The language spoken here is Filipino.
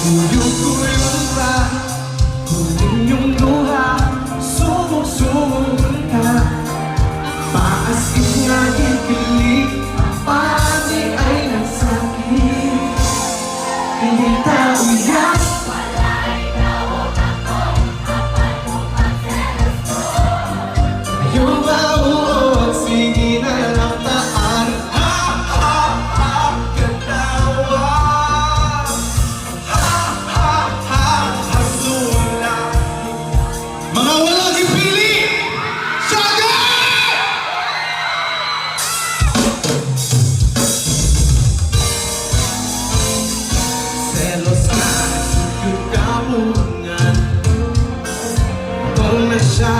Tuyong-tuyong pa, huling yung luha, sumusunod ka. Paasin nga ipilit, pati ay nagsakit. Hindi tao yan. Ayaw mauot, sige na lang taan. Ha, ha, ha, katawa. Ha, ha, ha, hasula. Mga walang ipili, sagat! Selos na sugod ka mungan, kung na siya